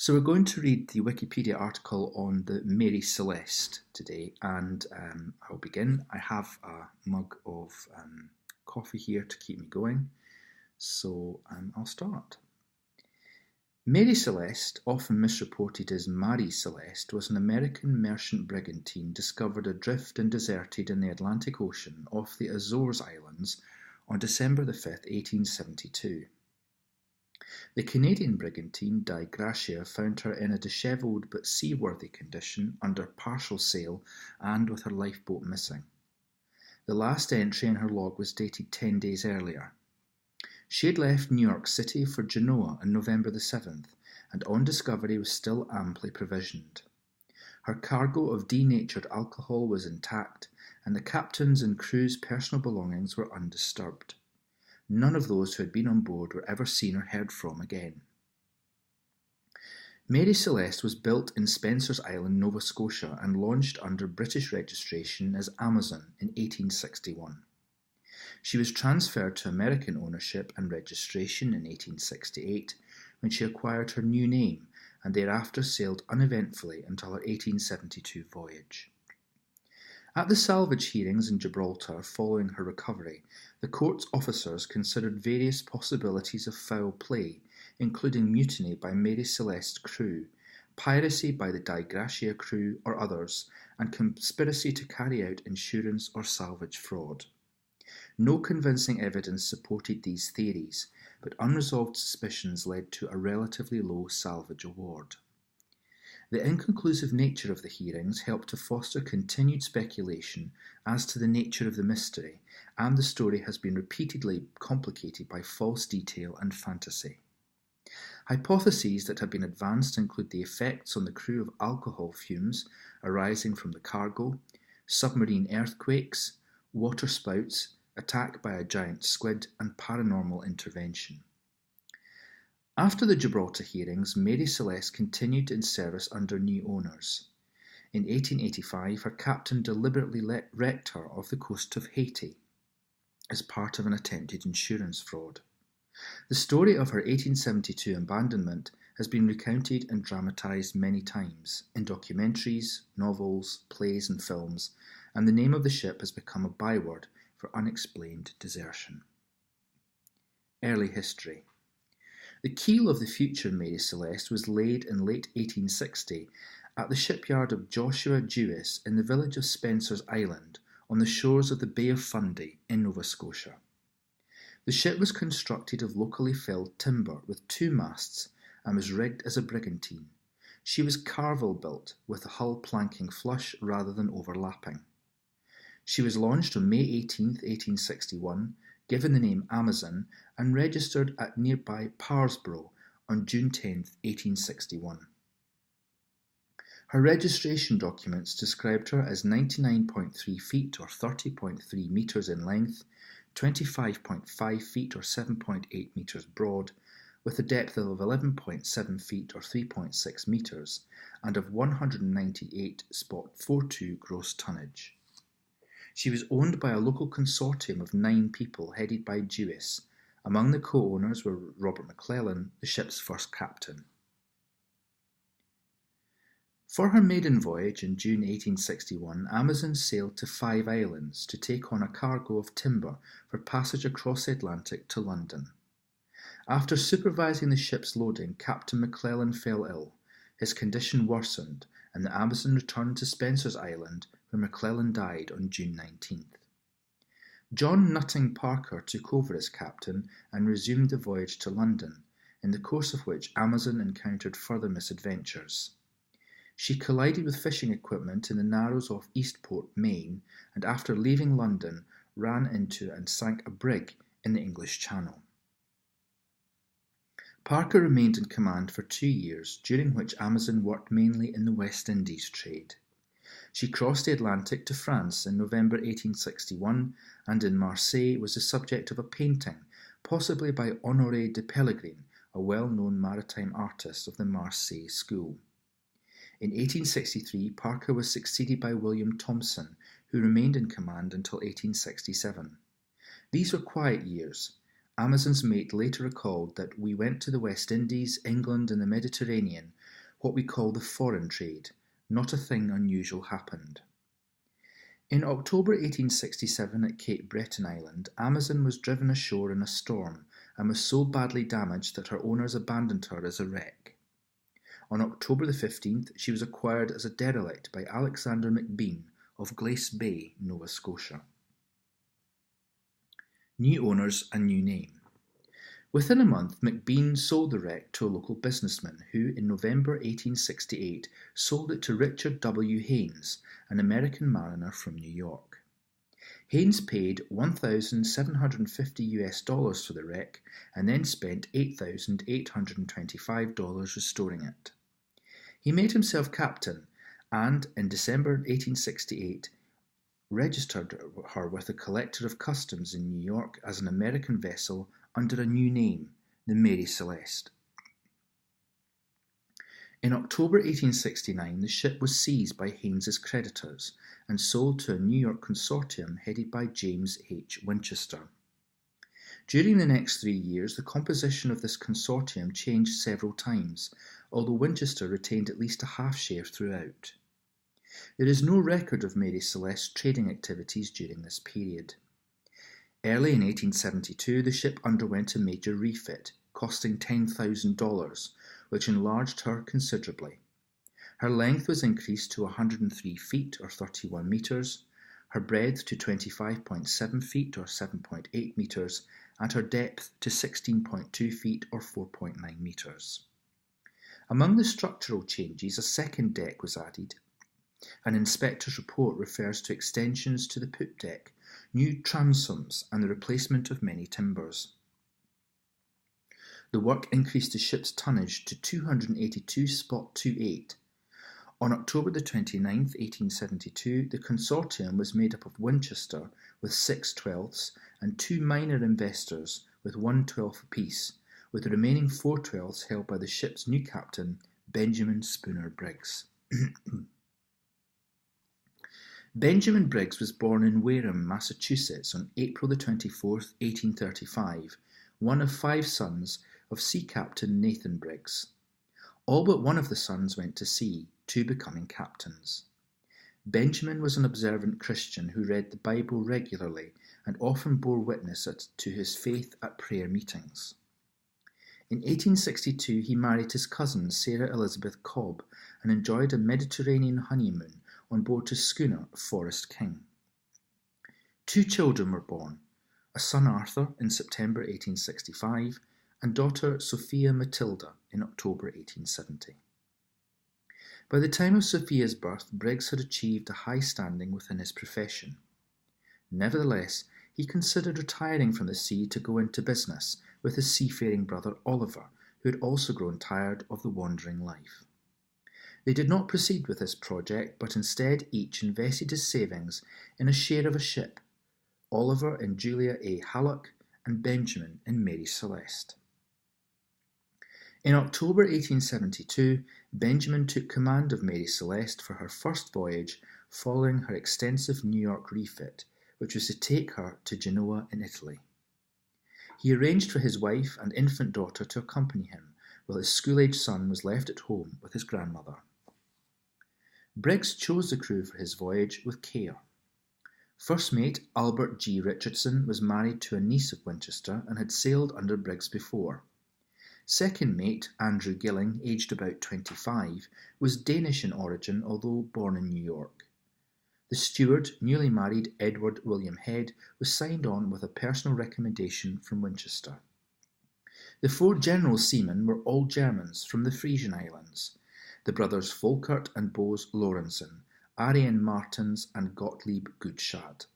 So we're going to read the Wikipedia article on the Mary Celeste today, and I'll begin. I have a mug of coffee here to keep me going, so I'll start. Mary Celeste, often misreported as Mary Celeste, was an American merchant brigantine discovered adrift and deserted in the Atlantic Ocean off the Azores Islands on December the 5th, 1872. The Canadian brigantine Die Gracia found her in a dishevelled but seaworthy condition under partial sail and with her lifeboat missing. The last entry in her log was dated 10 days earlier. She had left New York City for Genoa on November the 7th, and on discovery was still amply provisioned. Her cargo of denatured alcohol was intact, and the captain's and crew's personal belongings were undisturbed. None of those who had been on board were ever seen or heard from again. Mary Celeste was built in Spencer's Island, Nova Scotia, and launched under British registration as Amazon in 1861. She was transferred to American ownership and registration in 1868, when she acquired her new name, and thereafter sailed uneventfully until her 1872 voyage. At the salvage hearings in Gibraltar following her recovery, the court's officers considered various possibilities of foul play, including mutiny by Mary Celeste's crew, piracy by the Die Gracia crew or others, and conspiracy to carry out insurance or salvage fraud. No convincing evidence supported these theories, but unresolved suspicions led to a relatively low salvage award. The inconclusive nature of the hearings helped to foster continued speculation as to the nature of the mystery, and the story has been repeatedly complicated by false detail and fantasy. Hypotheses that have been advanced include the effects on the crew of alcohol fumes arising from the cargo, submarine earthquakes, waterspouts, attack by a giant squid, and paranormal intervention. After the Gibraltar hearings, Mary Celeste continued in service under new owners. In 1885, her captain deliberately wrecked her off the coast of Haiti as part of an attempted insurance fraud. The story of her 1872 abandonment has been recounted and dramatised many times in documentaries, novels, plays and films, and the name of the ship has become a byword for unexplained desertion. Early history. The keel of the future Mary Celeste was laid in late 1860 at the shipyard of Joshua Jewess in the village of Spencer's Island on the shores of the Bay of Fundy in Nova Scotia. The ship was constructed of locally felled timber with 2 masts and was rigged as a brigantine. She was carvel built with the hull planking flush rather than overlapping. She was launched on May 18, 1861, given the name Amazon, and registered at nearby Parsbro on June 10, 1861. Her registration documents described her as 99.3 feet or 30.3 metres in length, 25.5 feet or 7.8 metres broad, with a depth of 11.7 feet or 3.6 metres, and of 198.42 gross tonnage. She was owned by a local consortium of 9 people headed by Jewess. Among the co-owners were Robert McClellan, the ship's first captain. For her maiden voyage in June 1861, Amazon sailed to 5 islands to take on a cargo of timber for passage across the Atlantic to London. After supervising the ship's loading, Captain McClellan fell ill. His condition worsened, and the Amazon returned to Spencer's Island, where McClellan died on June 19th. John Nutting Parker took over as captain and resumed the voyage to London, in the course of which Amazon encountered further misadventures. She collided with fishing equipment in the narrows off Eastport, Maine, and after leaving London, ran into and sank a brig in the English Channel. Parker remained in command for 2 years, during which Amazon worked mainly in the West Indies trade. She crossed the Atlantic to France in November 1861, and in Marseille was the subject of a painting, possibly by Honoré de Pellegrin, a well-known maritime artist of the Marseille school. In 1863, Parker was succeeded by William Thompson, who remained in command until 1867. These were quiet years. Amazon's mate later recalled that we went to the West Indies, England and the Mediterranean what we call the foreign trade. Not a thing unusual happened. In October 1867 at Cape Breton Island, Amazon was driven ashore in a storm and was so badly damaged that her owners abandoned her as a wreck. On October the 15th, she was acquired as a derelict by Alexander McBean of Glace Bay, Nova Scotia. New owners and new name. Within a month, McBean sold the wreck to a local businessman who, in November 1868, sold it to Richard W. Haynes, an American mariner from New York. Haynes paid $1,750 for the wreck and then spent $8,825 restoring it. He made himself captain and, in December 1868, registered her with the Collector of Customs in New York as an American vessel under a new name, the Mary Celeste. In October 1869, the ship was seized by Haynes's creditors and sold to a New York consortium headed by James H. Winchester. During the next 3 years, the composition of this consortium changed several times, although Winchester retained at least a half share throughout. There is no record of Mary Celeste's trading activities during this period. Early in 1872, the ship underwent a major refit, costing $10,000, which enlarged her considerably. Her length was increased to 103 feet or 31 metres, her breadth to 25.7 feet or 7.8 metres, and her depth to 16.2 feet or 4.9 metres. Among the structural changes, a second deck was added. An inspector's report refers to extensions to the poop deck, new transoms, and the replacement of many timbers. The work increased the ship's tonnage to 282.28. On October the 29th, 1872, the consortium was made up of Winchester with 6/12 and two minor investors with 1/12 apiece, with the remaining 4/12 held by the ship's new captain, Benjamin Spooner Briggs. Benjamin Briggs was born in Wareham, Massachusetts on April the 24th, 1835, one of 5 sons of Sea Captain Nathan Briggs. All but one of the sons went to sea, 2 becoming captains. Benjamin was an observant Christian who read the Bible regularly and often bore witness to his faith at prayer meetings. In 1862 he married his cousin Sarah Elizabeth Cobb and enjoyed a Mediterranean honeymoon on board his schooner Forest King. 2 children were born, a son Arthur in September 1865 and daughter Sophia Matilda in October 1870. By the time of Sophia's birth, Briggs had achieved a high standing within his profession. Nevertheless, he considered retiring from the sea to go into business with his seafaring brother Oliver, who had also grown tired of the wandering life. They did not proceed with this project, but instead each invested his savings in a share of a ship, Oliver in Julia A. Hallock and Benjamin in Mary Celeste. In October 1872, Benjamin took command of Mary Celeste for her first voyage following her extensive New York refit, which was to take her to Genoa in Italy. He arranged for his wife and infant daughter to accompany him, while his school-age son was left at home with his grandmother. Briggs chose the crew for his voyage with care. First mate Albert G. Richardson was married to a niece of Winchester and had sailed under Briggs before. Second mate Andrew Gilling, aged about 25, was Danish in origin although born in New York. The steward, newly married Edward William Head, was signed on with a personal recommendation from Winchester. The 4 general seamen were all Germans from the Frisian Islands, the brothers Folkert and Bose Lorentzen, Arian Martens and Gottlieb Gutschad.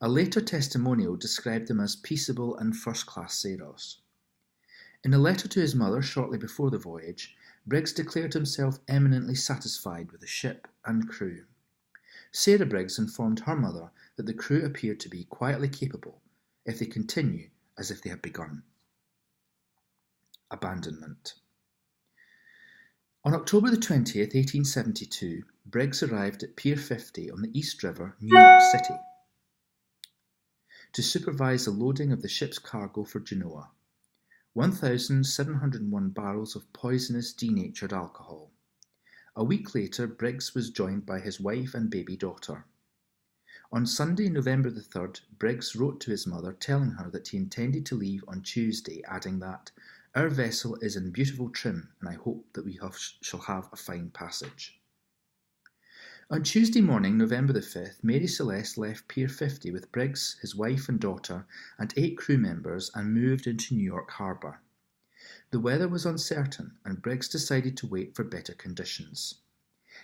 A later testimonial described them as peaceable and first-class sailors. In a letter to his mother shortly before the voyage, Briggs declared himself eminently satisfied with the ship and crew. Sarah Briggs informed her mother that the crew appeared to be quietly capable, if they continue as if they had begun. Abandonment. On October the 20th, 1872, Briggs arrived at Pier 50 on the East River, New York City, to supervise the loading of the ship's cargo for Genoa. 1,701 barrels of poisonous denatured alcohol. A week later, Briggs was joined by his wife and baby daughter. On Sunday, November the 3rd, Briggs wrote to his mother telling her that he intended to leave on Tuesday, adding that, "Our vessel is in beautiful trim, and I hope that we shall have a fine passage." On Tuesday morning, November the 5th, Mary Celeste left Pier 50 with Briggs, his wife and daughter, and 8 crew members and moved into New York Harbour. The weather was uncertain, and Briggs decided to wait for better conditions.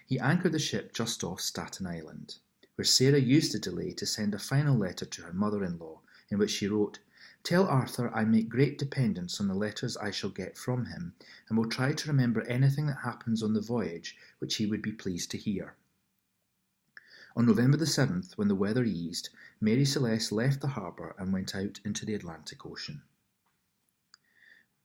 He anchored the ship just off Staten Island, where Sarah used the delay to send a final letter to her mother-in-law, in which she wrote, "Tell Arthur I make great dependence on the letters I shall get from him, and will try to remember anything that happens on the voyage which he would be pleased to hear." On November the 7th, when the weather eased, Mary Celeste left the harbour and went out into the Atlantic Ocean.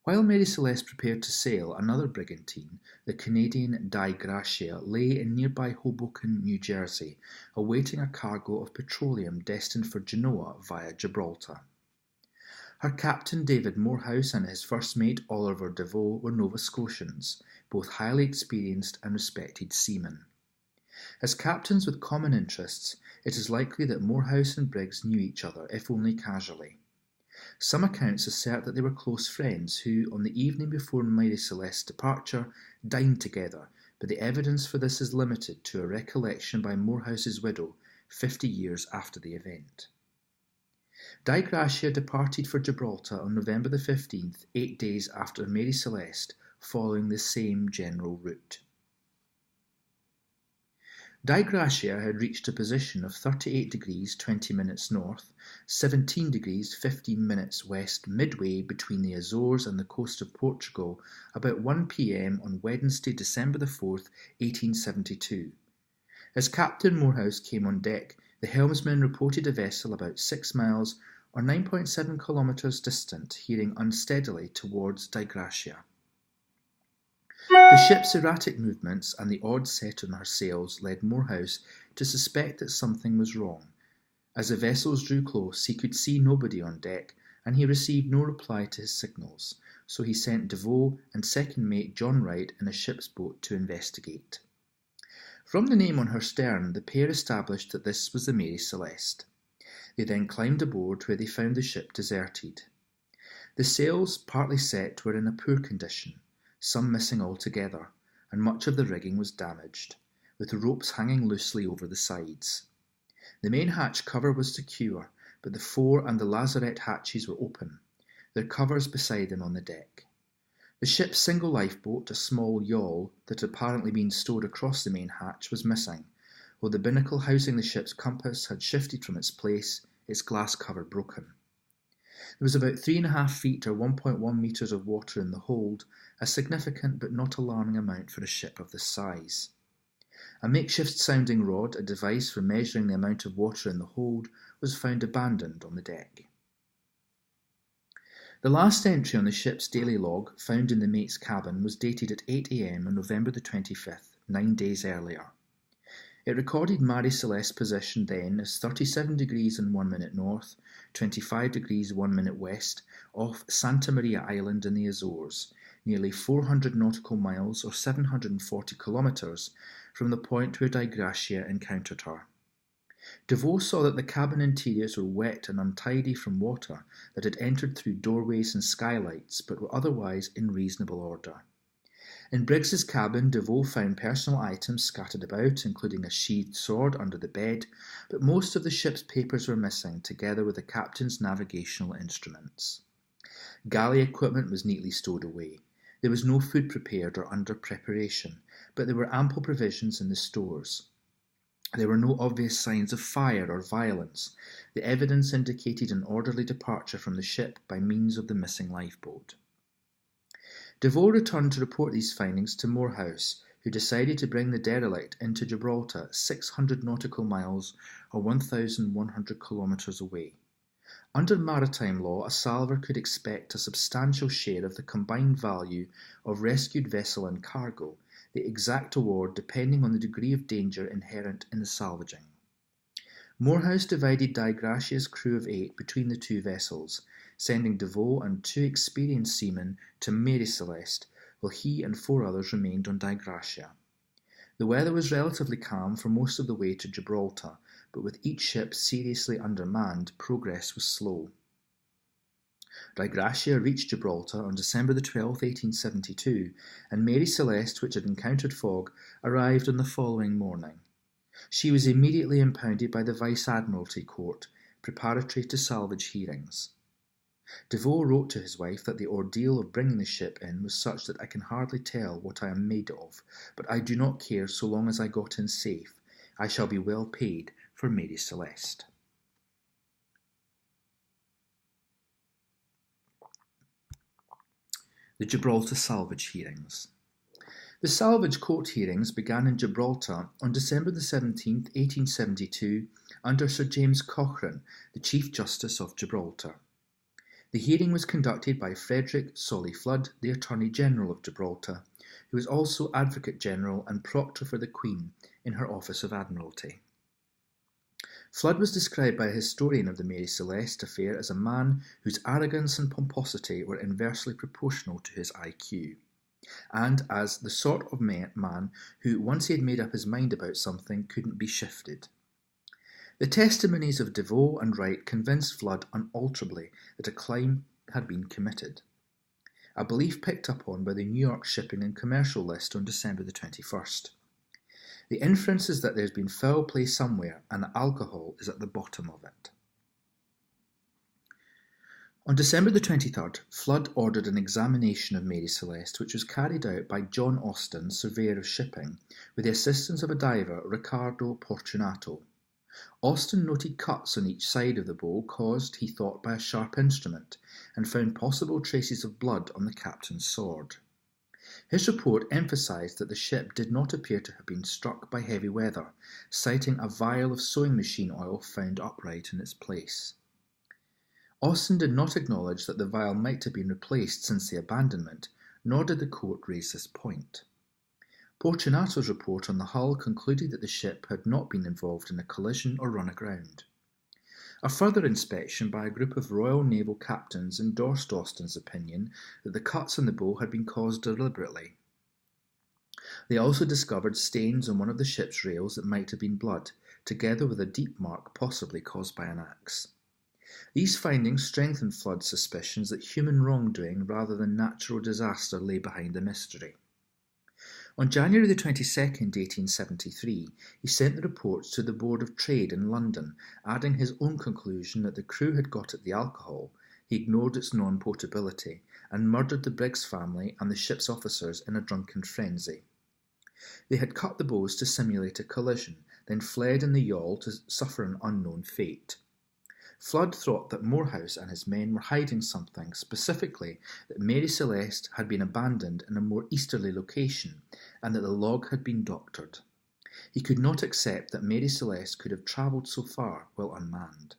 While Mary Celeste prepared to sail, another brigantine, the Canadian Di Gracia, lay in nearby Hoboken, New Jersey, awaiting a cargo of petroleum destined for Genoa via Gibraltar. Her captain David Morehouse and his first mate Oliver Devoe were Nova Scotians, both highly experienced and respected seamen. As captains with common interests, it is likely that Morehouse and Briggs knew each other, if only casually. Some accounts assert that they were close friends who, on the evening before Mary Celeste's departure, dined together, but the evidence for this is limited to a recollection by Morehouse's widow 50 years after the event. Di Gracia departed for Gibraltar on November the 15th, 8 days after Mary Celeste, following the same general route. Di Gracia had reached a position of 38 degrees 20 minutes north, 17 degrees 15 minutes west, midway between the Azores and the coast of Portugal, about 1 p.m. on Wednesday, December the 4th, 1872. As Captain Morehouse came on deck, the helmsman reported a vessel about 6 miles or 9.7 kilometres distant, heading unsteadily towards Di Gracia. The ship's erratic movements and the odd set on her sails led Morehouse to suspect that something was wrong. As the vessels drew close, he could see nobody on deck, and he received no reply to his signals, so he sent Devoe and second mate John Wright in a ship's boat to investigate. From the name on her stern, the pair established that this was the Mary Celeste. They then climbed aboard, where they found the ship deserted. The sails, partly set, were in a poor condition, some missing altogether, and much of the rigging was damaged, with ropes hanging loosely over the sides. The main hatch cover was secure, but the fore and the lazarette hatches were open, their covers beside them on the deck. The ship's single lifeboat, a small yawl that had apparently been stowed across the main hatch, was missing, while the binnacle housing the ship's compass had shifted from its place, its glass cover broken. There was about 3.5 feet or 1.1 metres of water in the hold, a significant but not alarming amount for a ship of this size. A makeshift sounding rod, a device for measuring the amount of water in the hold, was found abandoned on the deck. The last entry on the ship's daily log, found in the mate's cabin, was dated at 8 a.m. on November the 25th, 9 days earlier. It recorded Mary Celeste's position then as 37 degrees and 1 minute north, 25 degrees 1 minute west, off Santa Maria Island in the Azores, nearly 400 nautical miles or 740 kilometres from the point where Di Gracia encountered her. Devoe saw that the cabin interiors were wet and untidy from water that had entered through doorways and skylights, but were otherwise in reasonable order. In Briggs's cabin, Devoe found personal items scattered about, including a sheathed sword under the bed, but most of the ship's papers were missing, together with the captain's navigational instruments. Galley equipment was neatly stowed away. There was no food prepared or under preparation, but there were ample provisions in the stores. There were no obvious signs of fire or violence. The evidence indicated an orderly departure from the ship by means of the missing lifeboat. Devoe returned to report these findings to Morehouse, who decided to bring the derelict into Gibraltar, 600 nautical miles or 1,100 kilometres away. Under maritime law, a salvor could expect a substantial share of the combined value of rescued vessel and cargo, the exact award depending on the degree of danger inherent in the salvaging. Morehouse divided Di Gracia's crew of 8 between the two vessels, sending Deveau and 2 experienced seamen to Mary Celeste, while he and 4 others remained on Di Gracia. The weather was relatively calm for most of the way to Gibraltar, but with each ship seriously undermanned, progress was slow. Di Gracia reached Gibraltar on December 12, 1872, and Mary Celeste, which had encountered fog, arrived on the following morning. She was immediately impounded by the Vice-Admiralty Court, preparatory to salvage hearings. Deveau wrote to his wife that the ordeal of bringing the ship in was such that I can hardly tell what I am made of, but I do not care so long as I got in safe. I shall be well paid for Mary Celeste. The Gibraltar salvage hearings. The salvage court hearings began in Gibraltar on December 17, 1872, under Sir James Cochrane, the Chief Justice of Gibraltar. The hearing was conducted by Frederick Solly Flood, the Attorney General of Gibraltar, who was also Advocate General and Proctor for the Queen in her Office of Admiralty. Flood was described by a historian of the Mary Celeste affair as a man whose arrogance and pomposity were inversely proportional to his IQ, and as the sort of man who, once he had made up his mind about something, couldn't be shifted. The testimonies of Deveau and Wright convinced Flood unalterably that a crime had been committed, a belief picked up on by the New York Shipping and Commercial List on December 21st. The inference is that there has been foul play somewhere and that alcohol is at the bottom of it. On December 23rd, Flood ordered an examination of Mary Celeste, which was carried out by John Austin, Surveyor of Shipping, with the assistance of a diver, Riccardo Portunato. Austin noted cuts on each side of the bow caused, he thought, by a sharp instrument, and found possible traces of blood on the captain's sword. His report emphasised that the ship did not appear to have been struck by heavy weather, citing a vial of sewing machine oil found upright in its place. Austin did not acknowledge that the vial might have been replaced since the abandonment, nor did the court raise this point. Portunato's report on the hull concluded that the ship had not been involved in a collision or run aground. A further inspection by a group of Royal Naval captains endorsed Austin's opinion that the cuts on the bow had been caused deliberately. They also discovered stains on one of the ship's rails that might have been blood, together with a deep mark possibly caused by an axe. These findings strengthened Flood's suspicions that human wrongdoing rather than natural disaster lay behind the mystery. On January 22nd, 1873, he sent the reports to the Board of Trade in London, adding his own conclusion that the crew had got at the alcohol, he ignored its non-potability, and murdered the Briggs family and the ship's officers in a drunken frenzy. They had cut the bows to simulate a collision, then fled in the yawl to suffer an unknown fate. Flood thought that Morehouse and his men were hiding something, specifically that Mary Celeste had been abandoned in a more easterly location and that the log had been doctored. He could not accept that Mary Celeste could have travelled so far while unmanned.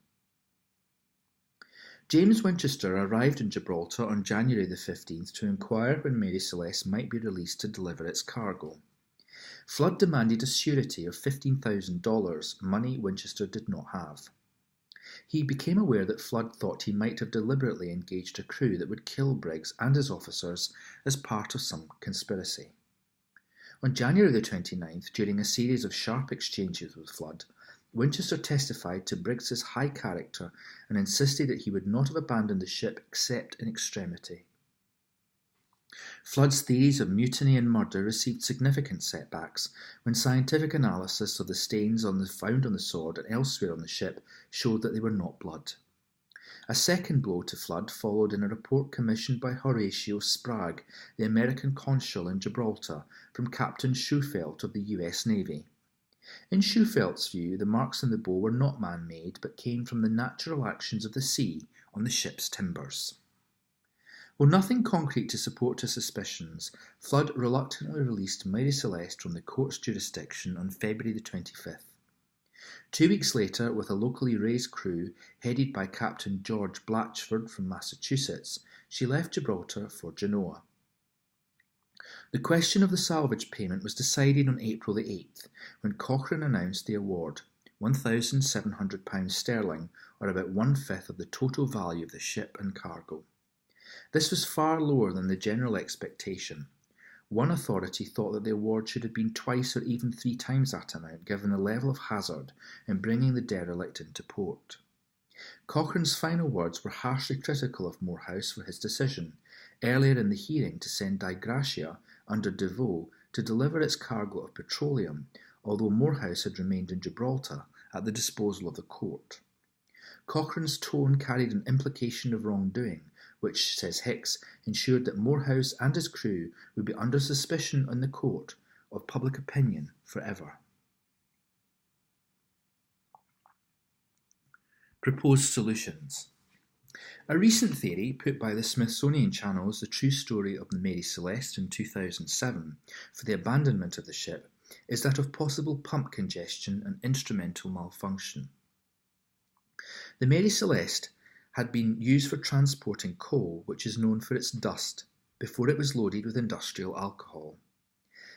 James Winchester arrived in Gibraltar on January the 15th to inquire when Mary Celeste might be released to deliver its cargo. Flood demanded a surety of $15,000, money Winchester did not have. He became aware that Flood thought he might have deliberately engaged a crew that would kill Briggs and his officers as part of some conspiracy. On January the 29th, during a series of sharp exchanges with Flood, Winchester testified to Briggs's high character and insisted that he would not have abandoned the ship except in extremity. Flood's theories of mutiny and murder received significant setbacks when scientific analysis of the stains found on the sword and elsewhere on the ship showed that they were not blood. A second blow to Flood followed in a report commissioned by Horatio Sprague, the American consul in Gibraltar, from Captain Schufelt of the US Navy. In Schufelt's view, the marks on the bow were not man-made, but came from the natural actions of the sea on the ship's timbers. With nothing concrete to support his suspicions, Flood reluctantly released Mary Celeste from the court's jurisdiction on February the 25th. 2 weeks later, with a locally raised crew headed by Captain George Blatchford from Massachusetts, she left Gibraltar for Genoa. The question of the salvage payment was decided on April the 8th, when Cochrane announced the award, £1,700 or about 1/5 of the total value of the ship and cargo. This was far lower than the general expectation. One authority thought that the award should have been twice or even 3 times that amount, given the level of hazard in bringing the derelict into port. Cochrane's final words were harshly critical of Morehouse for his decision, earlier in the hearing, to send Di Gracia under Devoe to deliver its cargo of petroleum, although Morehouse had remained in Gibraltar at the disposal of the court. Cochrane's tone carried an implication of wrongdoing, which, says Hicks, ensured that Morehouse and his crew would be under suspicion in the court of public opinion forever. Proposed solutions. A recent theory put by the Smithsonian channels The True Story of the Mary Celeste in 2007 for the abandonment of the ship is that of possible pump congestion and instrumental malfunction. The Mary Celeste had been used for transporting coal, which is known for its dust, before it was loaded with industrial alcohol.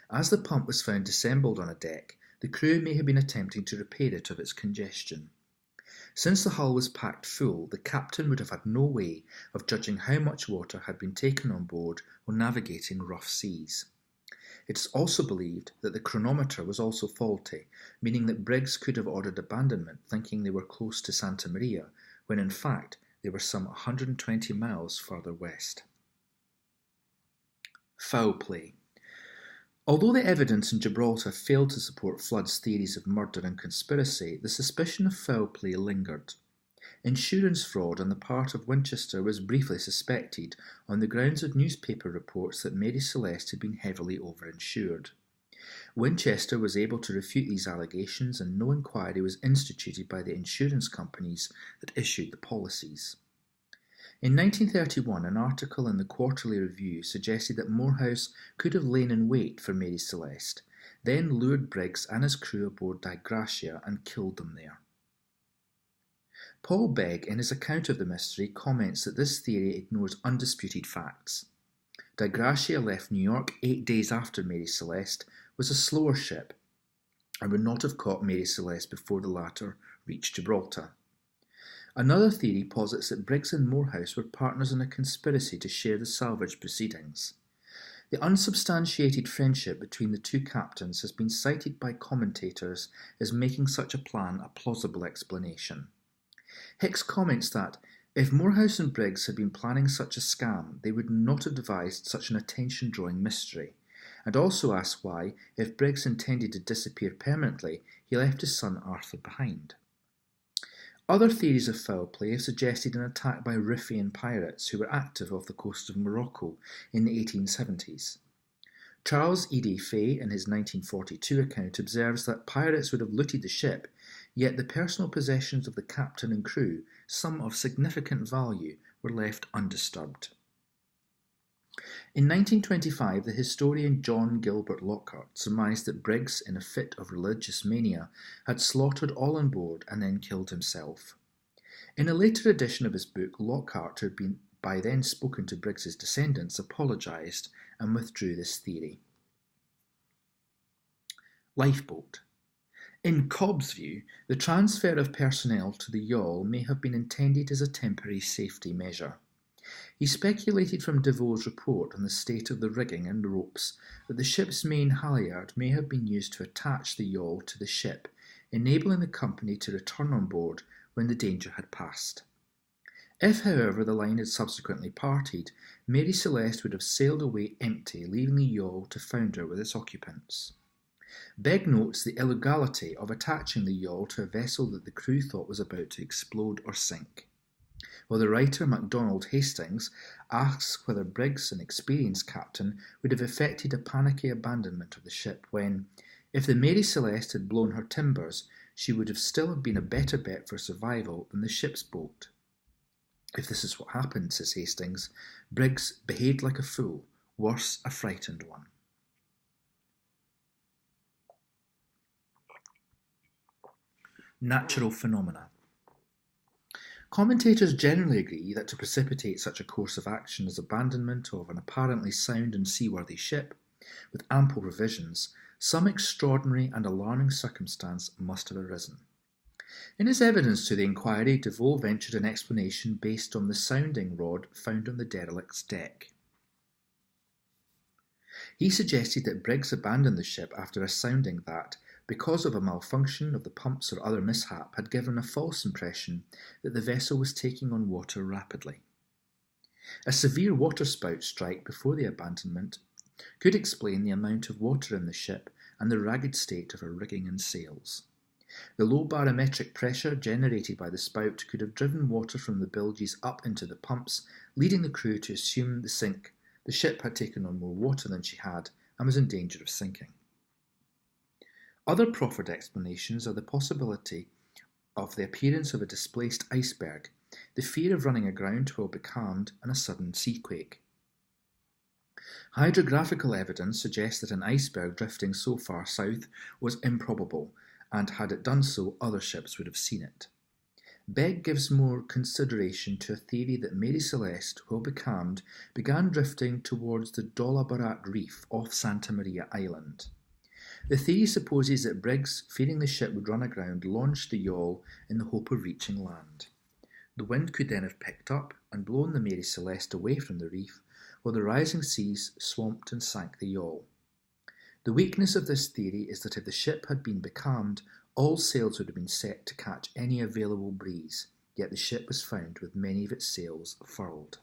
As the pump was found disassembled on a deck, the crew may have been attempting to repair it of its congestion. Since the hull was packed full, the captain would have had no way of judging how much water had been taken on board while navigating rough seas. It is also believed that the chronometer was also faulty, meaning that Briggs could have ordered abandonment thinking they were close to Santa Maria, when in fact they were some 120 miles further west. Foul play. Although the evidence in Gibraltar failed to support Flood's theories of murder and conspiracy, the suspicion of foul play lingered. Insurance fraud on the part of Winchester was briefly suspected on the grounds of newspaper reports that Mary Celeste had been heavily overinsured. Winchester was able to refute these allegations, and no inquiry was instituted by the insurance companies that issued the policies. In 1931, an article in the Quarterly Review suggested that Morehouse could have lain in wait for Mary Celeste, then lured Briggs and his crew aboard Di Gracia and killed them there. Paul Begg, in his account of the mystery, comments that this theory ignores undisputed facts. Di Gracia left New York 8 days after Mary Celeste, was a slower ship, and would not have caught Mary Celeste before the latter reached Gibraltar. Another theory posits that Briggs and Morehouse were partners in a conspiracy to share the salvage proceedings. The unsubstantiated friendship between the two captains has been cited by commentators as making such a plan a plausible explanation. Hicks comments that, if Morehouse and Briggs had been planning such a scam, they would not have devised such an attention-drawing mystery, and also asks why, if Briggs intended to disappear permanently, he left his son Arthur behind. Other theories of foul play have suggested an attack by Ruffian pirates who were active off the coast of Morocco in the 1870s. Charles Edie Fay, in his 1942 account, observes that pirates would have looted the ship, yet the personal possessions of the captain and crew, some of significant value, were left undisturbed. In 1925, the historian John Gilbert Lockhart surmised that Briggs, in a fit of religious mania, had slaughtered all on board and then killed himself. In a later edition of his book, Lockhart, who had been by then spoken to Briggs's descendants, apologised and withdrew this theory. Lifeboat. In Cobb's view, the transfer of personnel to the yawl may have been intended as a temporary safety measure. He speculated from Devoe's report on the state of the rigging and ropes that the ship's main halyard may have been used to attach the yawl to the ship, enabling the company to return on board when the danger had passed. If, however, the line had subsequently parted, Mary Celeste would have sailed away empty, leaving the yawl to founder with its occupants. Begg notes the illegality of attaching the yawl to a vessel that the crew thought was about to explode or sink, while the writer MacDonald Hastings asks whether Briggs, an experienced captain, would have effected a panicky abandonment of the ship when, if the Mary Celeste had blown her timbers, she would have still have been a better bet for survival than the ship's boat. If this is what happened, says Hastings, Briggs behaved like a fool, worse, a frightened one. Natural phenomena. Commentators generally agree that to precipitate such a course of action as abandonment of an apparently sound and seaworthy ship, with ample provisions, some extraordinary and alarming circumstance must have arisen. In his evidence to the inquiry, DeVoe ventured an explanation based on the sounding rod found on the derelict's deck. He suggested that Briggs abandoned the ship after a sounding that, because of a malfunction of the pumps or other mishap, had given a false impression that the vessel was taking on water rapidly. A severe waterspout strike before the abandonment could explain the amount of water in the ship and the ragged state of her rigging and sails. The low barometric pressure generated by the spout could have driven water from the bilges up into the pumps, leading the crew to assume the ship had taken on more water than she had and was in danger of sinking. Other proffered explanations are the possibility of the appearance of a displaced iceberg, the fear of running aground while becalmed, and a sudden seaquake. Hydrographical evidence suggests that an iceberg drifting so far south was improbable, and had it done so, other ships would have seen it. Begg gives more consideration to a theory that Mary Celeste, while becalmed, began drifting towards the Dollabarat Reef off Santa Maria Island. The theory supposes that Briggs, fearing the ship would run aground, launched the yawl in the hope of reaching land. The wind could then have picked up and blown the Mary Celeste away from the reef, while the rising seas swamped and sank the yawl. The weakness of this theory is that if the ship had been becalmed, all sails would have been set to catch any available breeze, yet the ship was found with many of its sails furled.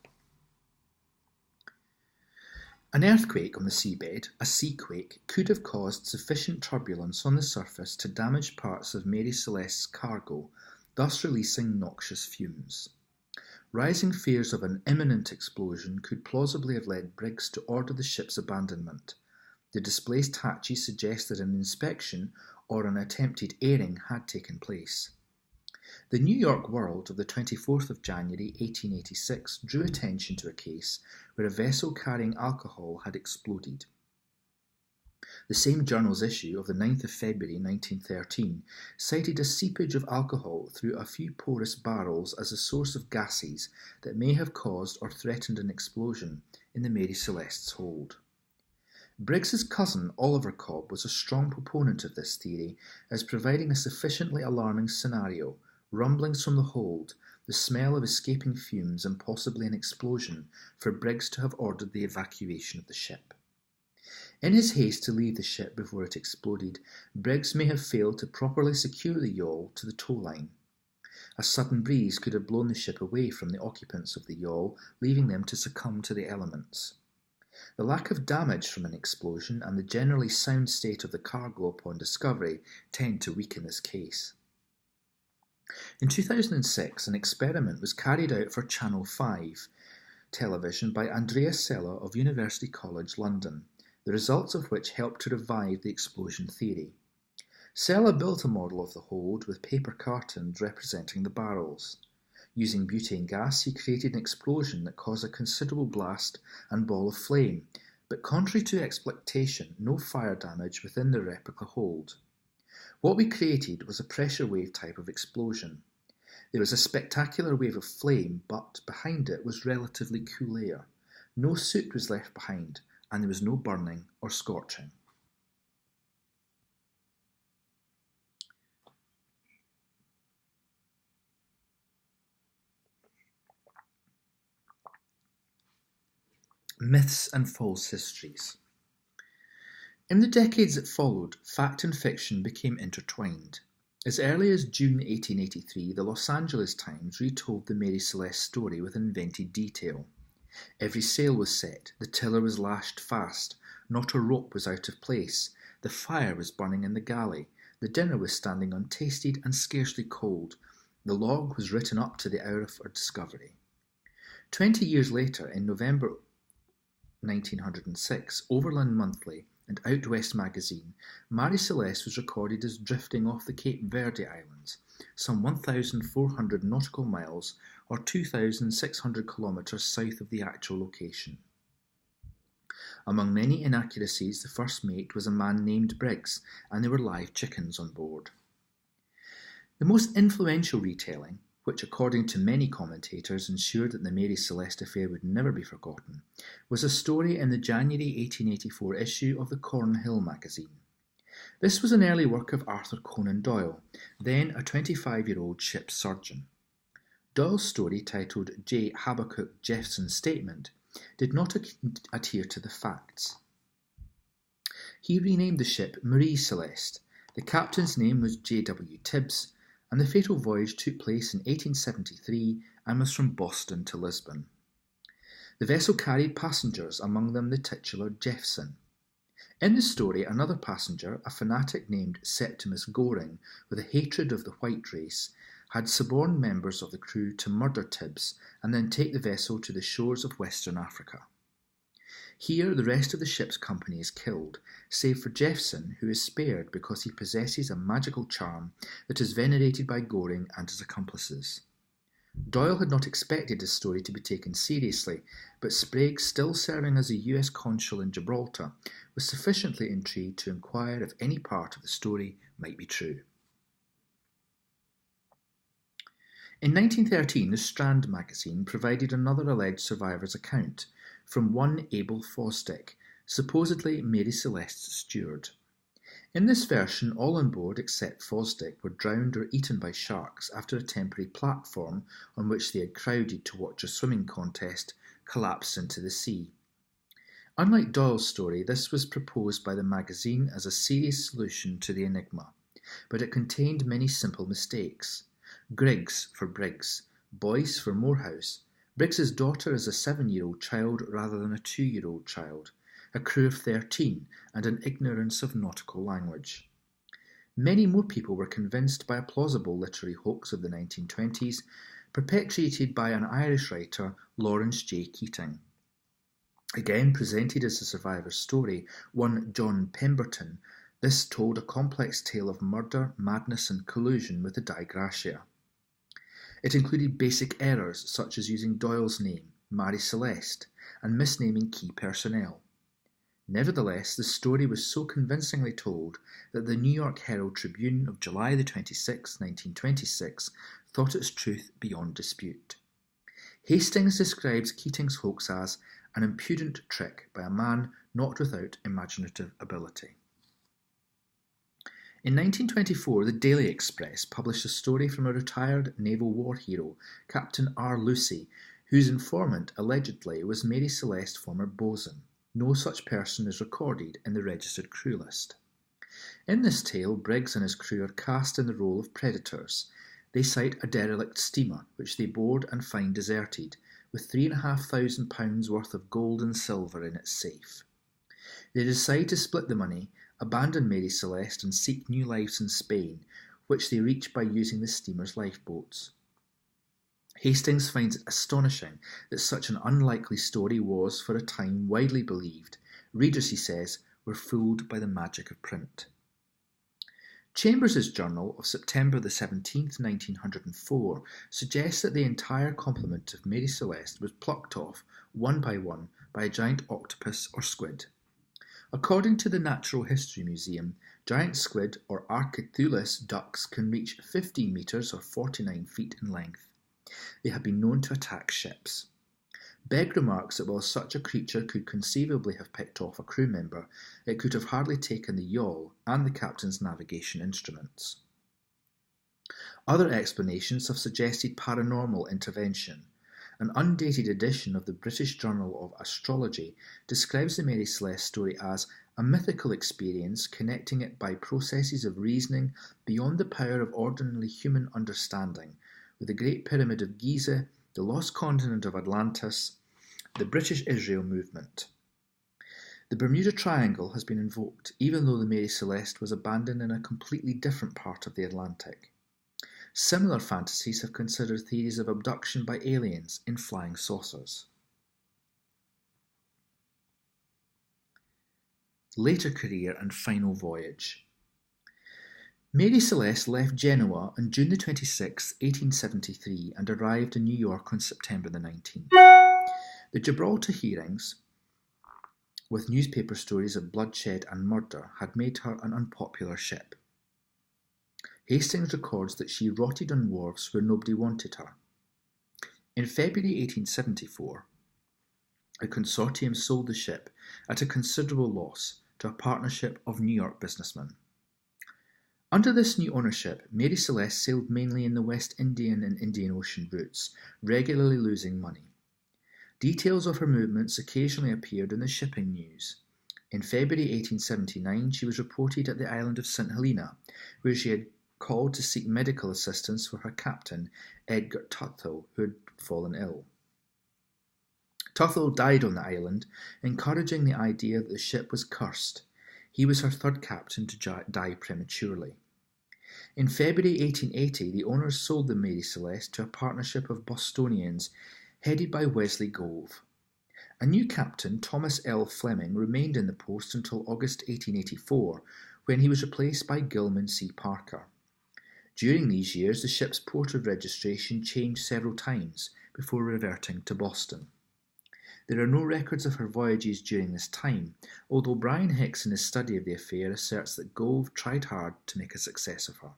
An earthquake on the seabed, a seaquake, could have caused sufficient turbulence on the surface to damage parts of Mary Celeste's cargo, thus releasing noxious fumes. Rising fears of an imminent explosion could plausibly have led Briggs to order the ship's abandonment. The displaced hatches suggest that an inspection or an attempted airing had taken place. The New York World of the 24th of January 1886 drew attention to a case where a vessel carrying alcohol had exploded. The same journal's issue of the 9th of February 1913 cited a seepage of alcohol through a few porous barrels as a source of gases that may have caused or threatened an explosion in the Mary Celeste's hold. Briggs's cousin Oliver Cobb was a strong proponent of this theory as providing a sufficiently alarming scenario, rumblings from the hold, the smell of escaping fumes and possibly an explosion for Briggs to have ordered the evacuation of the ship. In his haste to leave the ship before it exploded, Briggs may have failed to properly secure the yawl to the tow line. A sudden breeze could have blown the ship away from the occupants of the yawl, leaving them to succumb to the elements. The lack of damage from an explosion and the generally sound state of the cargo upon discovery tend to weaken this case. In 2006, an experiment was carried out for Channel 5 television by Andrea Sella of University College London, the results of which helped to revive the explosion theory. Sella built a model of the hold with paper cartons representing the barrels. Using butane gas, he created an explosion that caused a considerable blast and ball of flame, but contrary to expectation, no fire damage within the replica hold. What we created was a pressure wave type of explosion. There was a spectacular wave of flame, but behind it was relatively cool air. No soot was left behind, and there was no burning or scorching. Myths and false histories. In the decades that followed, fact and fiction became intertwined. As early as June 1883, the Los Angeles Times retold the Mary Celeste story with invented detail. Every sail was set, the tiller was lashed fast, not a rope was out of place, the fire was burning in the galley, the dinner was standing untasted and scarcely cold, the log was written up to the hour of her discovery. 20 years later, in November 1906, Overland Monthly and Out West magazine, Mary Celeste was recorded as drifting off the Cape Verde Islands, some 1,400 nautical miles or 2,600 kilometres south of the actual location. Among many inaccuracies, the first mate was a man named Briggs, and there were live chickens on board. The most influential retelling, which according to many commentators ensured that the Mary Celeste affair would never be forgotten, was a story in the January 1884 issue of the Cornhill magazine. This was an early work of Arthur Conan Doyle, then a 25-year-old ship's surgeon. Doyle's story, titled J. Habakkuk Jeffson's Statement, did not adhere to the facts. He renamed the ship Mary Celeste. The captain's name was J.W. Tibbs, and the fatal voyage took place in 1873 and was from Boston to Lisbon. The vessel carried passengers, among them the titular Jeffson. In the story, another passenger, a fanatic named Septimus Goring, with a hatred of the white race, had suborned members of the crew to murder Tibbs and then take the vessel to the shores of Western Africa. Here, the rest of the ship's company is killed, save for Jeffson, who is spared because he possesses a magical charm that is venerated by Goring and his accomplices. Doyle had not expected his story to be taken seriously, but Sprague, still serving as a US consul in Gibraltar, was sufficiently intrigued to inquire if any part of the story might be true. In 1913, the Strand magazine provided another alleged survivor's account from one Abel Fosdick, supposedly Mary Celeste's steward. In this version, all on board except Fosdick were drowned or eaten by sharks after a temporary platform on which they had crowded to watch a swimming contest collapsed into the sea. Unlike Doyle's story, this was proposed by the magazine as a serious solution to the enigma, but it contained many simple mistakes. Griggs for Briggs, Boyce for Morehouse. Briggs's daughter is a 7-year-old child rather than a 2-year-old child, a crew of 13, and an ignorance of nautical language. Many more people were convinced by a plausible literary hoax of the 1920s, perpetrated by an Irish writer, Lawrence J. Keating. Again presented as a survivor's story, one John Pemberton, this told a complex tale of murder, madness and collusion with the Die Gratia. It included basic errors such as using Doyle's name, Mary Celeste, and misnaming key personnel. Nevertheless, the story was so convincingly told that the New York Herald Tribune of July 26, 1926, thought its truth beyond dispute. Hastings describes Keating's hoax as an impudent trick by a man not without imaginative ability. In 1924, the Daily Express published a story from a retired naval war hero, Captain R. Lucy, whose informant allegedly was Mary Celeste's former bosun. No such person is recorded in the registered crew list. In this tale, Briggs and his crew are cast in the role of predators. They sight a derelict steamer, which they board and find deserted, with £3,500 worth of gold and silver in its safe. They decide to split the money, abandon Mary Celeste and seek new lives in Spain, which they reach by using the steamer's lifeboats. Hastings finds it astonishing that such an unlikely story was, for a time, widely believed. Readers, he says, were fooled by the magic of print. Chambers's journal of September the 17th, 1904, suggests that the entire complement of Mary Celeste was plucked off, one by a giant octopus or squid. According to the Natural History Museum, giant squid or Architeuthis ducks can reach 15 metres or 49 feet in length. They have been known to attack ships. Begg remarks that while such a creature could conceivably have picked off a crew member, it could have hardly taken the yawl and the captain's navigation instruments. Other explanations have suggested paranormal intervention. An undated edition of the British Journal of Astrology describes the Mary Celeste story as a mythical experience connecting it by processes of reasoning beyond the power of ordinarily human understanding, with the Great Pyramid of Giza, the lost continent of Atlantis, the British Israel movement. The Bermuda Triangle has been invoked, even though the Mary Celeste was abandoned in a completely different part of the Atlantic. Similar fantasies have considered theories of abduction by aliens in flying saucers. Later career and final voyage. Mary Celeste left Genoa on June 26, 1873 and arrived in New York on September 19th. The Gibraltar hearings, with newspaper stories of bloodshed and murder, had made her an unpopular ship. Hastings records that she rotted on wharves where nobody wanted her. In February 1874, a consortium sold the ship at a considerable loss to a partnership of New York businessmen. Under this new ownership, Mary Celeste sailed mainly in the West Indian and Indian Ocean routes, regularly losing money. Details of her movements occasionally appeared in the shipping news. In February 1879, she was reported at the island of St. Helena, where she had called to seek medical assistance for her captain, Edgar Tuthill, who had fallen ill. Tuthill died on the island, encouraging the idea that the ship was cursed. He was her third captain to die prematurely. In February 1880, the owners sold the Mary Celeste to a partnership of Bostonians headed by Wesley Gove. A new captain, Thomas L. Fleming, remained in the post until August 1884, when he was replaced by Gilman C. Parker. During these years, the ship's port of registration changed several times before reverting to Boston. There are no records of her voyages during this time, although Brian Hicks in his study of the affair asserts that Gove tried hard to make a success of her.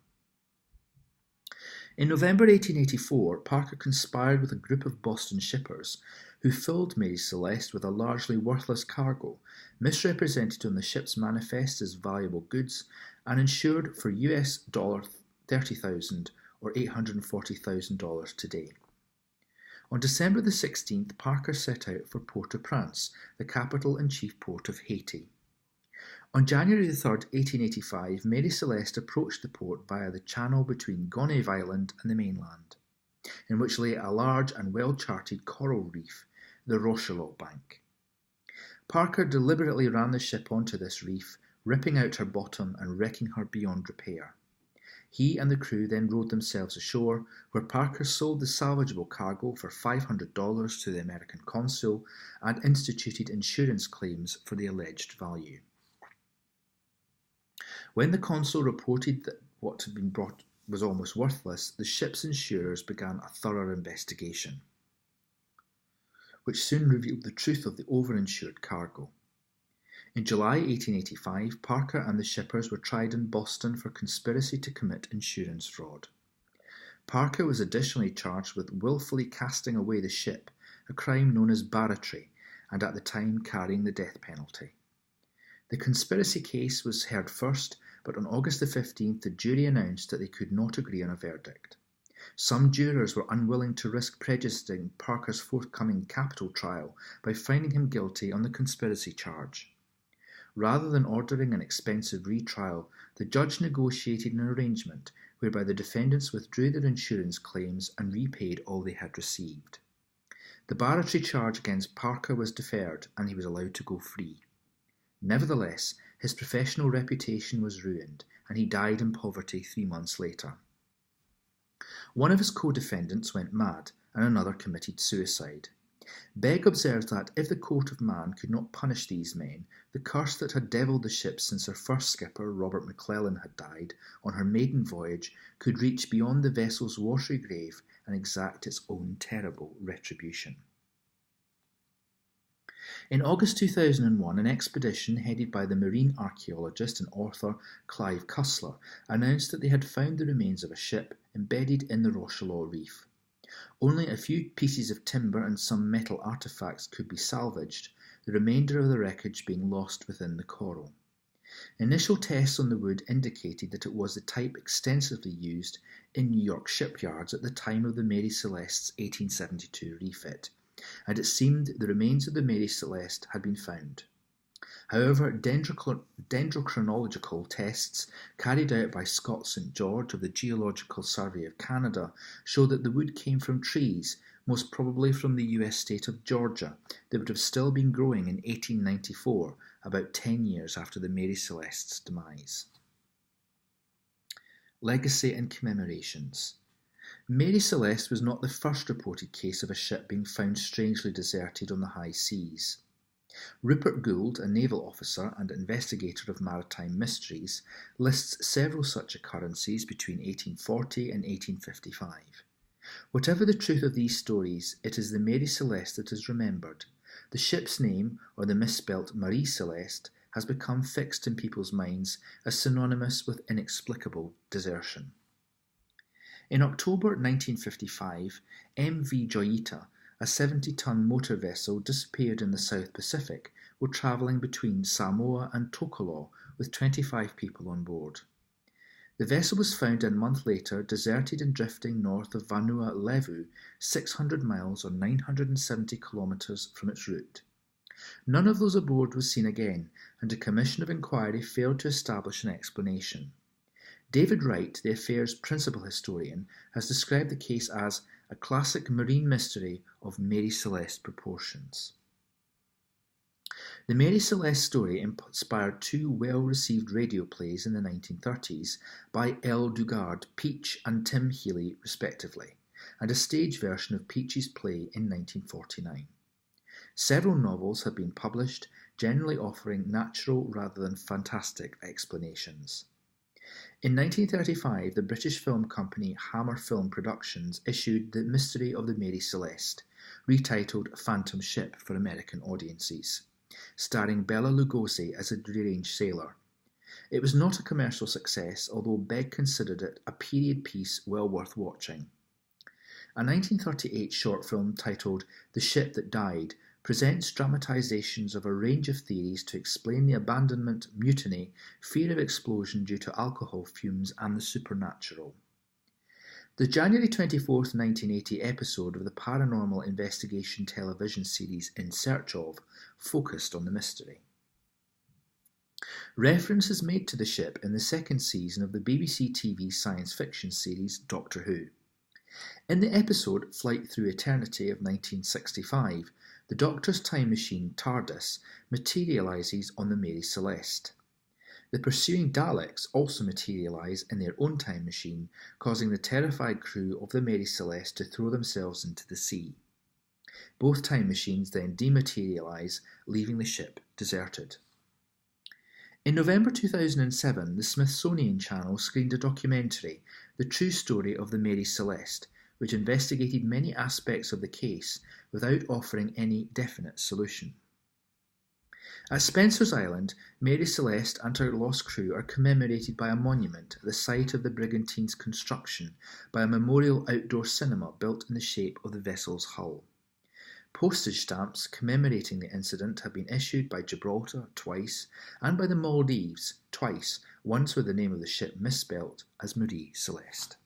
In November 1884, Parker conspired with a group of Boston shippers who filled Mary Celeste with a largely worthless cargo, misrepresented on the ship's manifest as valuable goods, and insured for US $30,000 or $840,000 today. On December the 16th, Parker set out for Port-au-Prince, the capital and chief port of Haiti. On January 3, 1885, Mary Celeste approached the port via the channel between Gonave Island and the mainland, in which lay a large and well-charted coral reef, the Rochelot Bank. Parker deliberately ran the ship onto this reef, ripping out her bottom and wrecking her beyond repair. He and the crew then rowed themselves ashore, where Parker sold the salvageable cargo for $500 to the American consul and instituted insurance claims for the alleged value. When the consul reported that what had been brought was almost worthless, the ship's insurers began a thorough investigation, which soon revealed the truth of the overinsured cargo. In July 1885, Parker and the shippers were tried in Boston for conspiracy to commit insurance fraud. Parker was additionally charged with willfully casting away the ship, a crime known as barratry, and at the time carrying the death penalty. The conspiracy case was heard first, but on August the 15th the jury announced that they could not agree on a verdict. Some jurors were unwilling to risk prejudicing Parker's forthcoming capital trial by finding him guilty on the conspiracy charge. Rather than ordering an expensive retrial, the judge negotiated an arrangement whereby the defendants withdrew their insurance claims and repaid all they had received. The barratry charge against Parker was deferred and he was allowed to go free. Nevertheless, his professional reputation was ruined and he died in poverty 3 months later. One of his co-defendants went mad and another committed suicide. Begg observed that if the court of man could not punish these men, the curse that had devilled the ship since her first skipper, Robert McClellan, had died on her maiden voyage could reach beyond the vessel's watery grave and exact its own terrible retribution. In August 2001, an expedition headed by the marine archaeologist and author Clive Cussler announced that they had found the remains of a ship embedded in the Rochelot Reef. Only a few pieces of timber and some metal artefacts could be salvaged, the remainder of the wreckage being lost within the coral. Initial tests on the wood indicated that it was the type extensively used in New York shipyards at the time of the Mary Celeste's 1872 refit, and it seemed the remains of the Mary Celeste had been found. However, dendrochronological tests carried out by Scott St. George of the Geological Survey of Canada show that the wood came from trees, most probably from the US state of Georgia, that would have still been growing in 1894, about 10 years after the Mary Celeste's demise. Legacy and commemorations. Mary Celeste was not the first reported case of a ship being found strangely deserted on the high seas. Rupert Gould, a naval officer and investigator of maritime mysteries, lists several such occurrences between 1840 and 1855. Whatever the truth of these stories, it is the Mary Celeste that is remembered. The ship's name, or the misspelt Marie Celeste, has become fixed in people's minds as synonymous with inexplicable desertion. In October 1955, MV Joyita, a 70-ton motor vessel, disappeared in the South Pacific while travelling between Samoa and Tokelau with 25 people on board. The vessel was found a month later deserted and drifting north of Vanua Levu, 600 miles or 970 kilometres from its route. None of those aboard was seen again, and a commission of inquiry failed to establish an explanation. David Wright, the affair's principal historian, has described the case as a classic marine mystery of Mary Celeste proportions. The Mary Celeste story inspired two well-received radio plays in the 1930s by L. Dugard, Peach and Tim Healy respectively, and a stage version of Peach's play in 1949. Several novels have been published, generally offering natural rather than fantastic explanations. In 1935, the British film company Hammer Film Productions issued The Mystery of the Mary Celeste, retitled Phantom Ship for American audiences, starring Bela Lugosi as a deranged sailor. It was not a commercial success, although Begg considered it a period piece well worth watching. A 1938 short film titled The Ship That Died presents dramatisations of a range of theories to explain the abandonment, mutiny, fear of explosion due to alcohol fumes, and the supernatural. The January 24, 1980 episode of the paranormal investigation television series In Search Of focused on the mystery. Reference is made to the ship in the second season of the BBC TV science fiction series Doctor Who. In the episode Flight Through Eternity of 1965, the Doctor's time machine, TARDIS, materialises on the Mary Celeste. The pursuing Daleks also materialise in their own time machine, causing the terrified crew of the Mary Celeste to throw themselves into the sea. Both time machines then dematerialise, leaving the ship deserted. In November 2007, the Smithsonian Channel screened a documentary, The True Story of the Mary Celeste, which investigated many aspects of the case without offering any definite solution. At Spencer's Island, Mary Celeste and her lost crew are commemorated by a monument at the site of the brigantine's construction by a memorial outdoor cinema built in the shape of the vessel's hull. Postage stamps commemorating the incident have been issued by Gibraltar twice and by the Maldives twice, once with the name of the ship misspelt as Marie Celeste.